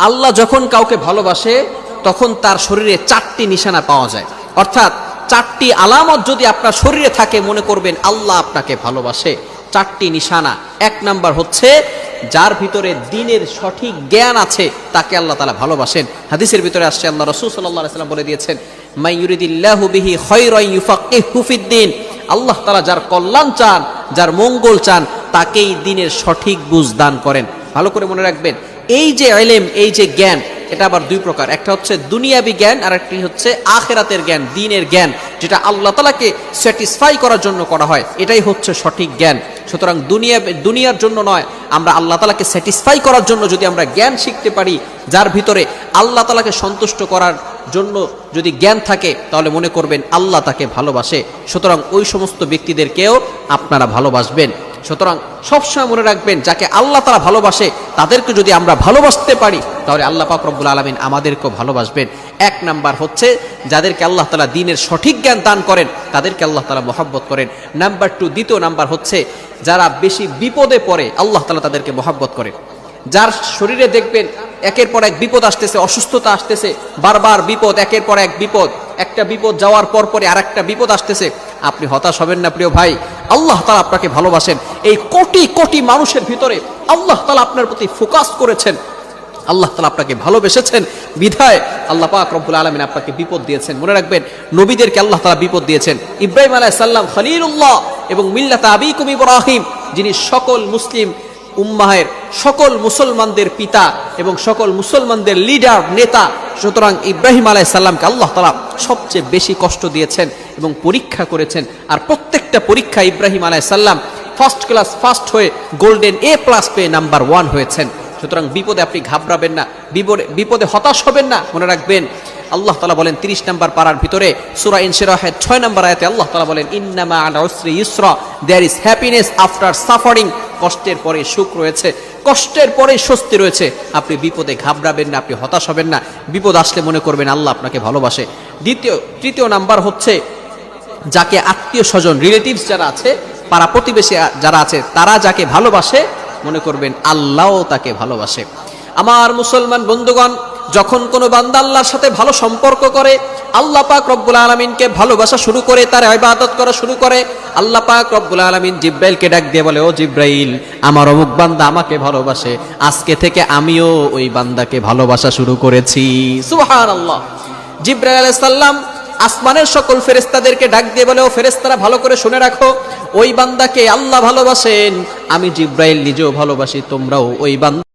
আল্লাহ যখন কাউকে ভালোবাসে তখন তার শরীরে 4টি নিশানা পাওয়া যায়, অর্থাৎ 4টি আলামত যদি আপনার শরীরে থাকে মনে করবেন আল্লাহ আপনাকে ভালোবাসে। 4টি নিশানা। 1 নাম্বার হচ্ছে যার ভিতরে দ্বীনের সঠিক জ্ঞান আছে তাকে আল্লাহ তাআলা ভালোবাসেন। হাদিসের ভিতরে আসছে আল্লাহ রাসূল সাল্লাল্লাহু আলাইহি ওয়াসাল্লাম বলে দিয়েছেন, মান ইউরিদিল্লাহু বিহি খায়রান ইউফাক্কিহু ফিদ্দীন। আল্লাহ তাআলা যার কল্যাণ চান, যার মঙ্গল চান, তাকেই দ্বীনের সঠিক বুঝ দান করেন। ভালো করে মনে রাখবেন, এই যে ইলম, এই যে জ্ঞান, এটা আবার 2 প্রকার। একটা হচ্ছে দুনিয়াবি জ্ঞান, আর একটি হচ্ছে আখিরাতের জ্ঞান, দ্বীনের জ্ঞান, যেটা আল্লাহ তাআলাকে স্যাটিসফাই করার জন্য করা হয়, এটাই হচ্ছে সঠিক জ্ঞান। সুতরাং দুনিয়ার জন্য নয়, আমরা আল্লাহ তাআলাকে স্যাটিসফাই করার জন্য যদি আমরা জ্ঞান শিখতে পারি, যার ভিতরে আল্লাহ তাআলাকে সন্তুষ্ট করার জন্য যদি জ্ঞান থাকে, তাহলে মনে করবেন আল্লাহ তাকে ভালোবাসে। সুতরাং ওই সমস্ত ব্যক্তিদেরকেও আপনারা ভালোবাসবেন। সুতরাং সবসময় মনে রাখবেন, যাকে আল্লাহ তাআলা ভালোবাসে তাদেরকে যদি আমরা ভালোবাসতে পারি, তাহলে আল্লাহ পাক রব্বুল আলামিন আমাদেরকেও ভালোবাসবেন। 1 নাম্বার হচ্ছে যাদেরকে আল্লাহ তাআলা দ্বীনের সঠিক জ্ঞান দান করেন তাদেরকে আল্লাহ তাআলা মহব্বত করেন। নাম্বার 2, দ্বিতীয় নাম্বার হচ্ছে যারা বেশি বিপদে পড়ে আল্লাহ তাআলা তাদেরকে মহব্বত করেন। যার শরীরে দেখবেন একের পর এক বিপদ আসতেছে, অসুস্থতা আসতেছে, বারবার বিপদ, একের পর এক বিপদ, একটা বিপদ যাওয়ার পর পরে আরেকটা বিপদ আসতেছে, আপনি হতাশ হবেন না প্রিয় ভাই। আল্লাহ তাআলা আপনাকে ভালোবাসেন। এই কোটি কোটি মানুষের ভিতরে আল্লাহ তাআলা আপনার প্রতি ফোকাস করেছেন, আল্লাহ তাআলা আপনাকে ভালোবেসেছেন, বিধায় আল্লাহ পাক রব্বুল আলামিন আপনাকে বিপদ দিয়েছেন। মনে রাখবেন, নবীদেরকে আল্লাহ তাআলা বিপদ দিয়েছেন। ইব্রাহিম আলাইহিস সালাম খলিলুল্লাহ এবং মিল্লাত আবিকুম ইব্রাহিম, যিনি সকল মুসলিম উম্মাহের, সকল মুসলমানদের পিতা এবং সকল মুসলমানদের লিডার, নেতা। সুতরাং ইব্রাহিম আলাইহিস সালামকে আল্লাহ তাআলা সবচেয়ে বেশি কষ্ট দিয়েছেন এবং পরীক্ষা করেছেন। আর প্রত্যেকটা পরীক্ষা ইব্রাহিম আলাইহিস সালাম ফার্স্ট ক্লাস ফার্স্ট হয়ে গোল্ডেন A+ পেয়ে নাম্বার 1 হয়েছেন। সুতরাং বিপদে আপনি ঘাবড়াবেন না, বিপদে হতাশ হবেন না। মনে রাখবেন, আল্লাহ তাআলা বলেন 30 নম্বর পারার ভিতরে সূরা ইনশিরাহের 6 নম্বর আয়াতে আল্লাহ তাআলা বলেন, ইন্নামা আল উসরি ইউসরা, there is happiness after suffering. কষ্টের পরে সুখ রয়েছে, কষ্টের পরে স্বস্তি রয়েছে। আপনি বিপদে ঘাবড়াবেন না, আপনি হতাশ হবেন না। বিপদ আসলে মনে করবেন আল্লাহ আপনাকে ভালোবাসে। তৃতীয় নাম্বার হচ্ছে যাকে আত্মীয় স্বজন, রিলেটিভস যারা আছে, পাড়া প্রতিবেশী যারা আছে, তারা যাকে ভালোবাসে মনে করবেন আল্লাহও তাকে ভালোবাসে। আমার মুসলমান বন্ধুগণ, যখন কোনো বান্দা আল্লাহর সাথে ভালো সম্পর্ক করে, আল্লাহ পাক রব্বুল আলামিনকে ভালোবাসা শুরু করে, তার ইবাদত করা শুরু করে, আল্লাহ পাক রব্বুল আলামিন জিব্রাইলকে ডাক দিয়ে বলে, ও জিব্রাইল, আমার অমুক বান্দা আমাকে ভালোবাসে, আজকে থেকে আমিও ওই বান্দাকে ভালোবাসা শুরু করেছি। সুবহানাল্লাহ। জিব্রাইল আলাইহিস সালাম আসমানের সকল ফেরেশতাদেরকে ডাক দিয়ে বলে, ও ফেরেশতারা ভালো করে শুনে রাখো, ওই বান্দাকে আল্লাহ ভালোবাসেন, আমি জিব্রাইল নিজেও ভালোবাসি, তোমরাও ওই বান্দা